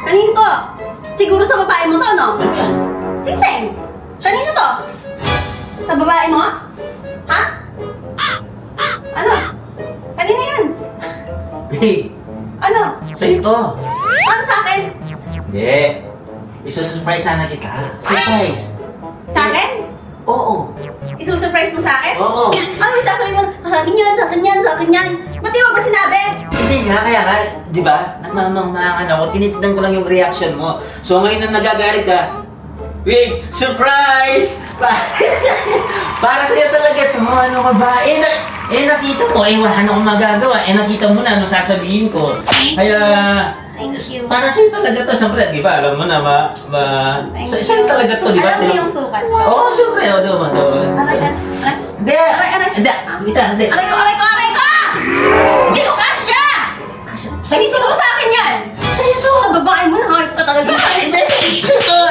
Kanino to? Siguro sa babae mo to, no? Singseng! Kanino to? Sa babae mo? Ha? Ano? Kanino yan? Babe, Ano? sa'yo to. Ano sa akin? Hindi. Isusurprise sana kita. Surprise. Sa akin? Oo. Isusurprise mo sa akin? Oo. Ano yung sasabihin mo? Sa akin yan, sa akin yan, sa akin yan. Ba't di mo ba sinabi? Hindi nga, kaya nga, di ba? Nagmamangmangan ako. Tinitignan ko lang yung reaction mo. So ngayon na nagagalit ka, wait, surprise! Para sa'yo talaga ito. Ano ka ba? Nakita mo. Wala na akong magagawa. Nakita mo na ano sasabihin ko. Kaya, Thank you. para sa'yo talaga to. Siyempre, di ba? Alam mo na, Thank sa'yo you. talaga to, di ba? Alam mo yung sukat ko? Oo, siyempre. O, doon. Aray ka. Aray. Hindi! Aray, aray. Hindi. Aray ko, aray ko, aray ko! Hindi ko kasya! Hindi siguro sa akin yan! Sa'yo to! Sa babae mo, nakakit ka talaga. Hindi, sa'yo to!